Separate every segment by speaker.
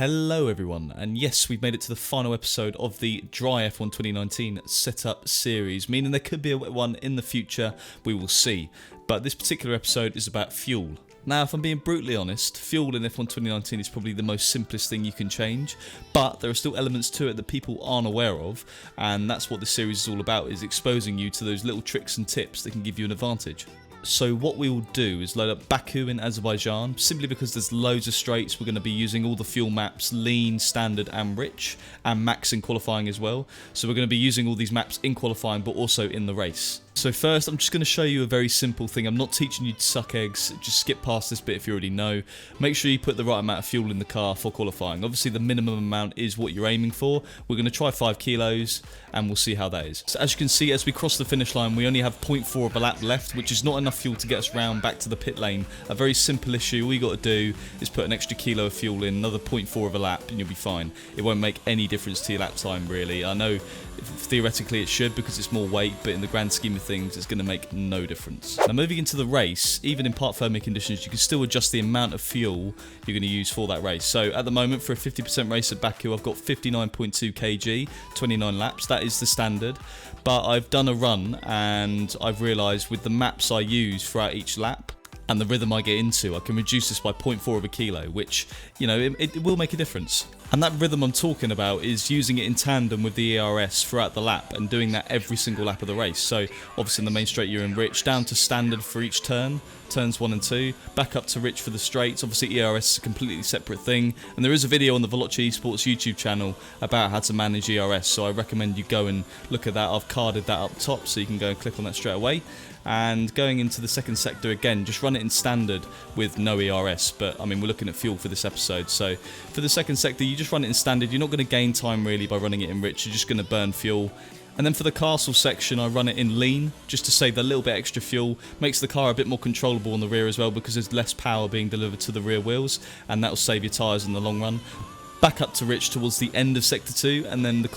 Speaker 1: Hello everyone, and yes, we've made it to the final episode of the Dry F1 2019 setup series, meaning there could be a wet one in the future, we will see. But this particular episode is about fuel. Now, if I'm being brutally honest, fuel in F1 2019 is probably the most simplest thing you can change, but there are still elements to it that people aren't aware of, and that's what this series is all about, is exposing you to those little tricks and tips that can give you an advantage. So what we will do is load up Baku in Azerbaijan, simply because there's loads of straights. We're going to be using all the fuel maps, lean, standard and rich, and max in qualifying as well. So we're going to be using all these maps in qualifying but also in the race. So first, I'm just going to show you a very simple thing. I'm not teaching you to suck eggs, just skip past this bit if you already know. Make sure you put the right amount of fuel in the car for qualifying. Obviously the minimum amount is what you're aiming for. We're going to try 5 kilos and we'll see how that is. So as you can see, as we cross the finish line, we only have 0.4 of a lap left, which is not enough fuel to get us round back to the pit lane. A very simple issue. All you got to do is put an extra kilo of fuel in, another 0.4 of a lap, and you'll be fine. It won't make any difference to your lap time, really. I know theoretically it should because it's more weight, but in the grand scheme of things it's going to make no difference. Now moving into the race, even in part thermic conditions, you can still adjust the amount of fuel you're going to use for that race. So at the moment, for a 50% race at Baku, I've got 59.2 kg, 29 laps. That is the standard, but I've done a run and I've realised with the maps I use throughout each lap and the rhythm I get into, I can reduce this by 0.4 of a kilo, which, you know, it will make a difference. And that rhythm I'm talking about is using it in tandem with the ERS throughout the lap and doing that every single lap of the race. So obviously in the main straight you're in rich, down to standard for each turn, turns 1 and 2, back up to rich for the straights. Obviously ERS is a completely separate thing, and there is a video on the Veloci Esports YouTube channel about how to manage ERS, so I recommend you go and look at that. I've carded that up top so you can go and click on that straight away. And going into the second sector again, just run it in standard with no ERS, but I mean we're looking at fuel for this episode, so for the second sector you just run it in standard. You're not going to gain time really by running it in rich, you're just going to burn fuel. And then for the castle section I run it in lean, just to save a little bit extra fuel. Makes the car a bit more controllable on the rear as well, because there's less power being delivered to the rear wheels, and that will save your tyres in the long run. Back up to rich towards the end of sector 2, and then the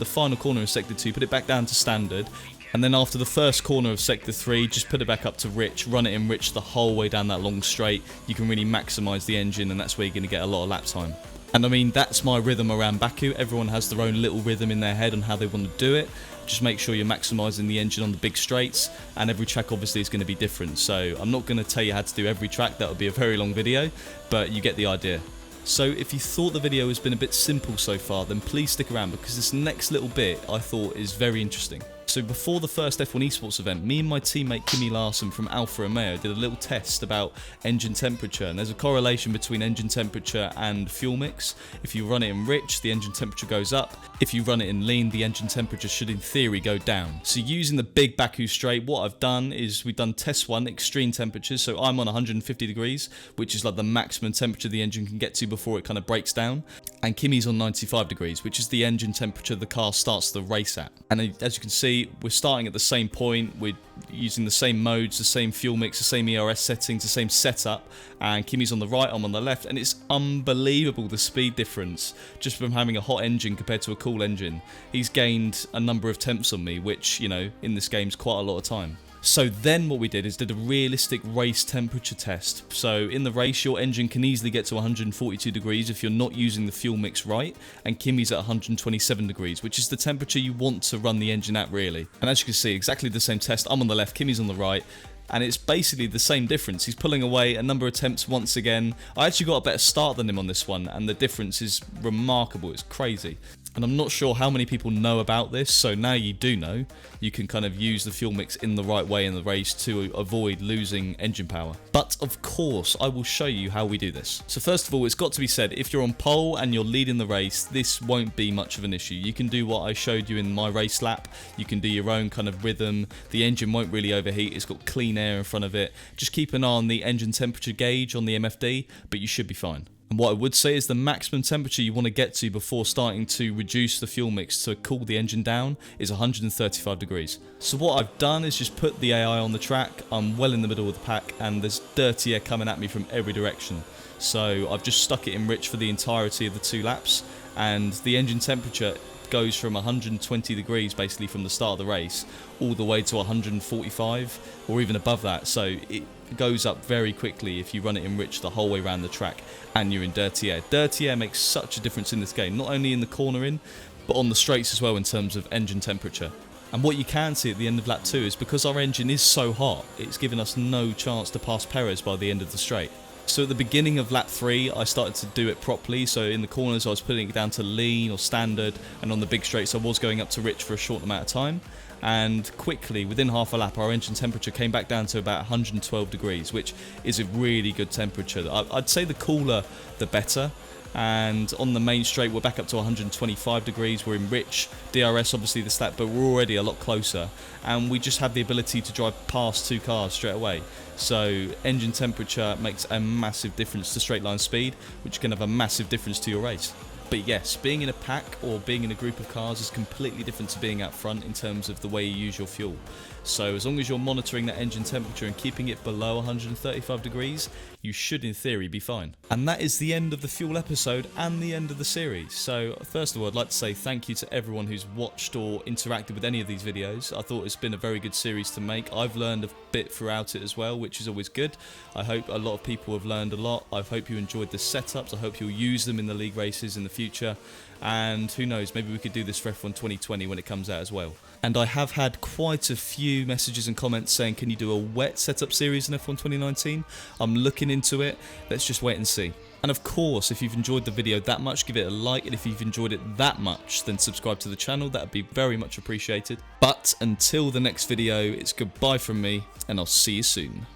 Speaker 1: final corner of sector 2, put it back down to standard. And then after the first corner of sector 3, just put it back up to rich, run it in rich the whole way down that long straight. You can really maximise the engine, and that's where you're going to get a lot of lap time. And I mean, that's my rhythm around Baku. Everyone has their own little rhythm in their head on how they want to do it. Just make sure you're maximising the engine on the big straights, and every track obviously is going to be different. So I'm not going to tell you how to do every track, that would be a very long video, but you get the idea. So if you thought the video has been a bit simple so far, then please stick around, because this next little bit I thought is very interesting. So before the first F1 Esports event, me and my teammate Kimi Larsen from Alfa Romeo did a little test about engine temperature, and there's a correlation between engine temperature and fuel mix. If you run it in rich, the engine temperature goes up. If you run it in lean, the engine temperature should in theory go down. So using the big Baku straight, what I've done is we've done test 1, extreme temperatures. So I'm on 150 degrees, which is like the maximum temperature the engine can get to before it kind of breaks down. And Kimi's on 95 degrees, which is the engine temperature the car starts the race at. And as you can see, we're starting at the same point, we're using the same modes, the same fuel mix, the same ERS settings, the same setup, and Kimi's on the right, I'm on the left, and it's unbelievable the speed difference just from having a hot engine compared to a cool engine. He's gained a number of temps on me, which, you know, in this game is quite a lot of time. So then what we did is did a realistic race temperature test. So in the race your engine can easily get to 142 degrees if you're not using the fuel mix right, and Kimi's at 127 degrees, which is the temperature you want to run the engine at really. And as you can see, exactly the same test. I'm on the left, Kimi's on the right, and it's basically the same difference. He's pulling away a number of attempts once again. I actually got a better start than him on this one, and the difference is remarkable. It's crazy. And I'm not sure how many people know about this, so now you do know. You can kind of use the fuel mix in the right way in the race to avoid losing engine power. But of course, I will show you how we do this. So first of all, it's got to be said, if you're on pole and you're leading the race, this won't be much of an issue. You can do what I showed you in my race lap. You can do your own kind of rhythm. The engine won't really overheat. It's got clean air in front of it. Just keep an eye on the engine temperature gauge on the MFD, but you should be fine. And what I would say is the maximum temperature you want to get to before starting to reduce the fuel mix to cool the engine down is 135 degrees. So what I've done is just put the AI on the track. I'm well in the middle of the pack and there's dirty air coming at me from every direction. So I've just stuck it in rich for the entirety of the 2 laps, and the engine temperature goes from 120 degrees basically from the start of the race all the way to 145 or even above that. So it goes up very quickly if you run it in rich the whole way around the track and you're in dirty air. Dirty air makes such a difference in this game, not only in the cornering but on the straights as well in terms of engine temperature. And what you can see at the end of lap 2 is because our engine is so hot, it's given us no chance to pass Perez by the end of the straight. So at the beginning of lap 3 I started to do it properly, so in the corners I was putting it down to lean or standard, and on the big straights I was going up to rich for a short amount of time. And quickly, within half a lap, our engine temperature came back down to about 112 degrees, which is a really good temperature. I'd say the cooler the better. And on the main straight we're back up to 125 degrees. We're in rich DRS, obviously the stat, but we're already a lot closer, and we just have the ability to drive past 2 cars straight away. So engine temperature makes a massive difference to straight line speed, which can have a massive difference to your race. But yes, being in a pack or being in a group of cars is completely different to being out front in terms of the way you use your fuel. So as long as you're monitoring that engine temperature and keeping it below 135 degrees, you should in theory be fine. And that is the end of the fuel episode and the end of the series. So first of all, I'd like to say thank you to everyone who's watched or interacted with any of these videos. I thought it's been a very good series to make. I've learned a bit throughout it as well, which is always good. I hope a lot of people have learned a lot. I hope you enjoyed the setups. I hope you'll use them in the league races in the future. And who knows, maybe we could do this for F1 2020 when it comes out as well. And I have had quite a few messages and comments saying, can you do a wet setup series in F1 2019? I'm looking into it. Let's just wait and see. And of course, if you've enjoyed the video that much, give it a like. And if you've enjoyed it that much, then subscribe to the channel. That would be very much appreciated. But until the next video, it's goodbye from me, and I'll see you soon.